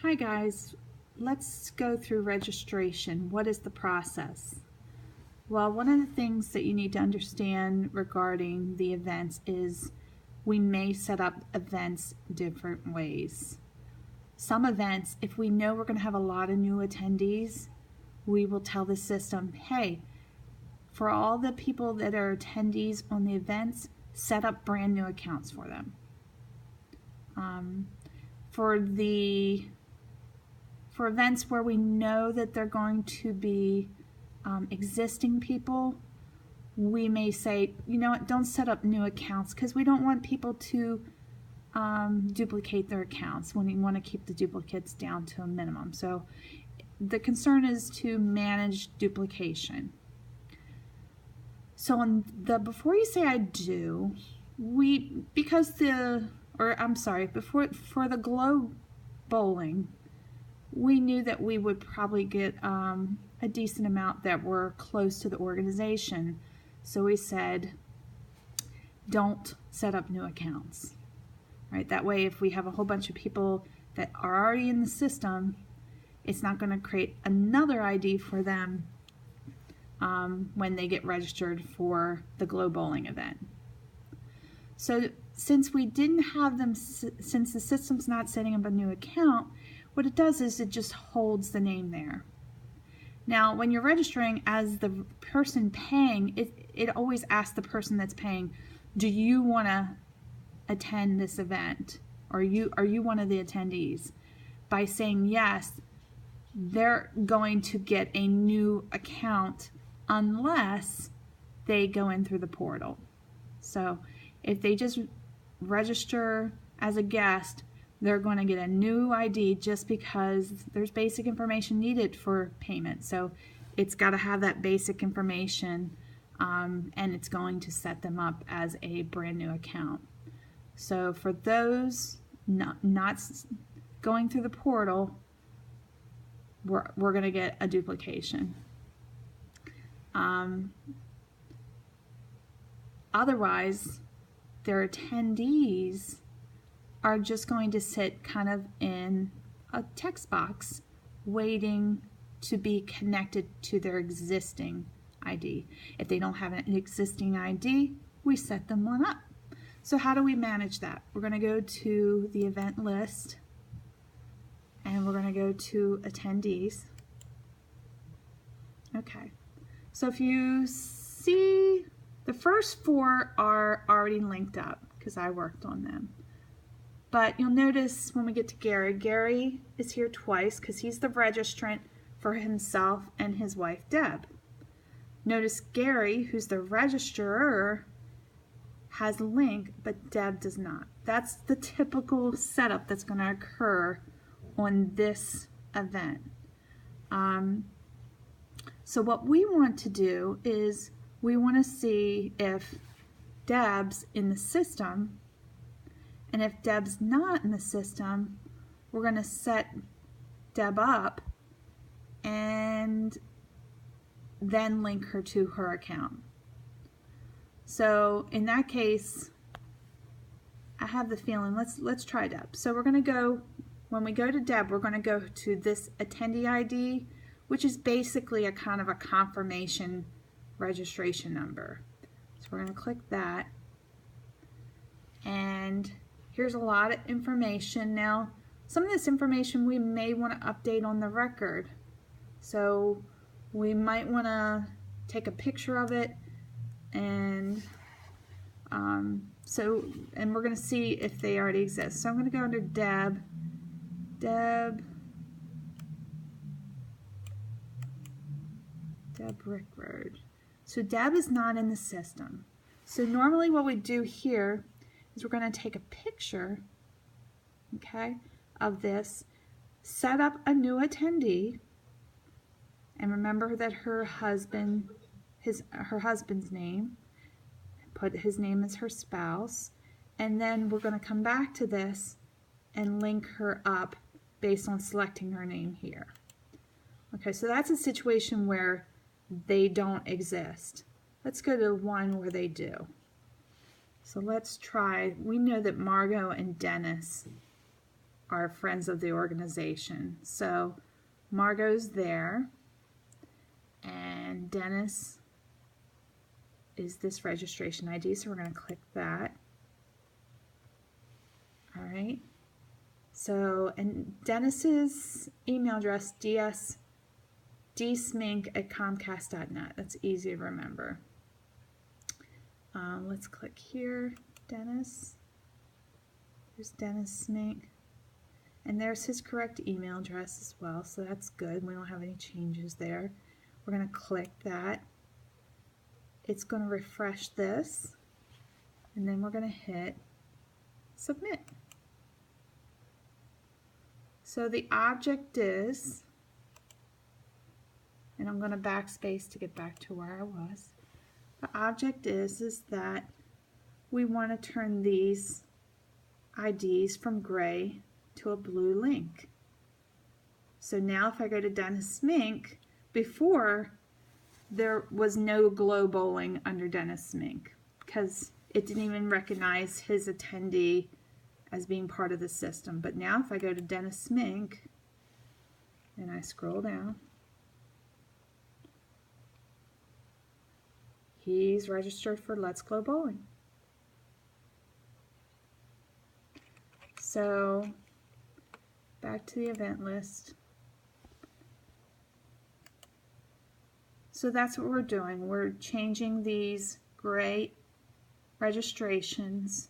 Hi guys, let's go through registration. What is the process? Well, one of the things that you need to understand regarding the events is we may set up events different ways. Some events, if we know we're going to have a lot of new attendees, we will tell the system, hey, for all the people that are attendees on the events, set up brand new accounts for them. For events where we know that they're going to be existing people, we may say, you know what, don't set up new accounts because we don't want people to duplicate their accounts when we want to keep the duplicates down to a minimum. So the concern is to manage duplication. So on the before you say I do, for the Glow Bowling, we knew that we would probably get a decent amount that were close to the organization. So we said, don't set up new accounts. Right? That way, if we have a whole bunch of people that are already in the system, it's not going to create another ID for them when they get registered for the Glow Bowling event. So since we didn't have them, since the system's not setting up a new account, what it does is it just holds the name there. Now, when you're registering as the person paying, it always asks the person that's paying, do you want to attend this event? Are you one of the attendees? By saying yes, they're going to get a new account unless they go in through the portal. So if they just register as a guest, they're going to get a new ID just because there's basic information needed for payment. So it's got to have that basic information, and it's going to set them up as a brand new account. So for those not going through the portal, we're going to get a duplication. Otherwise, their attendees are just going to sit kind of in a text box waiting to be connected to their existing ID. If they don't have an existing ID, we set them one up. So how do we manage that? We're going to go to the event list and we're going to go to attendees. Okay, so if you see, the first four are already linked up because I worked on them. But you'll notice when we get to Gary, Gary is here twice because he's the registrant for himself and his wife Deb. Notice Gary, who's the registrar, has a link, but Deb does not. That's the typical setup that's going to occur on this event. So what we want to do is we want to see if Deb's in the system, and if Deb's not in the system, we're going to set Deb up and then link her to her account. So in that case, I have the feeling, let's try Deb. So we're going to go, when we go to Deb, we're going to go to this attendee ID, which is basically a kind of a confirmation registration number. So we're going to click that, and here's a lot of information. Now, some of this information we may want to update on the record. So we might want to take a picture of it, and we're going to see if they already exist. So I'm going to go under Deb, Rickford. So Deb is not in the system. So normally what we do here is we're going to take a picture, okay, of this, set up a new attendee, and remember that her husband's name, put his name as her spouse, and then we're going to come back to this and link her up based on selecting her name here. Okay, so that's a situation where they don't exist. Let's go to one where they do. So let's try, we know that Margot and Dennis are friends of the organization. So Margot's there, and Dennis is this registration ID, so we're going to click that. All right. So, and Dennis's email address, dsmink@comcast.net. That's easy to remember. Let's click here, Dennis. There's Dennis Smink. And there's his correct email address as well, so that's good. We don't have any changes there. We're going to click that. It's going to refresh this, and then we're going to hit submit. So the object is, and I'm going to backspace to get back to where I was. The object is that we want to turn these IDs from gray to a blue link. So now if I go to Dennis Smink, before there was no Glow Bowling under Dennis Smink because it didn't even recognize his attendee as being part of the system. But now if I go to Dennis Smink and I scroll down, he's registered for Let's Glow Bowling. So back to the event list. So that's what we're doing. We're changing these gray registrations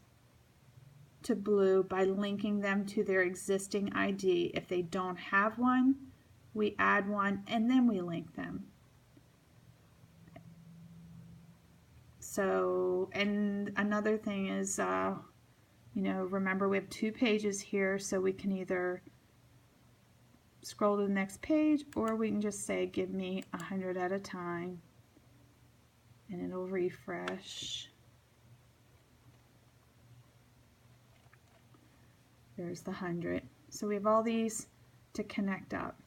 to blue by linking them to their existing ID. If they don't have one, we add one and then we link them. So, and another thing is, you know, remember we have 2 pages here, so we can either scroll to the next page or we can just say give me 100 at a time and it'll refresh. There's the 100. So we have all these to connect up.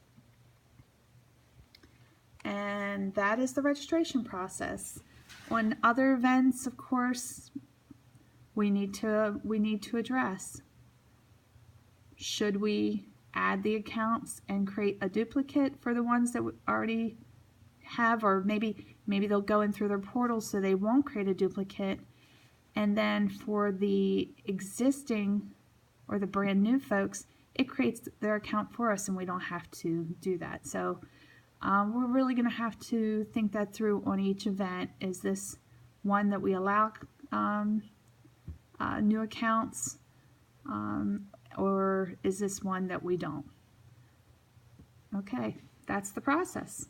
And that is the registration process. On other events, of course, we need to address. Should we add the accounts and create a duplicate for the ones that we already have, or maybe they'll go in through their portal so they won't create a duplicate, and then for the existing or the brand new folks, it creates their account for us and we don't have to do that. So we're really going to have to think that through on each event. Is this one that we allow new accounts, or is this one that we don't? Okay, that's the process.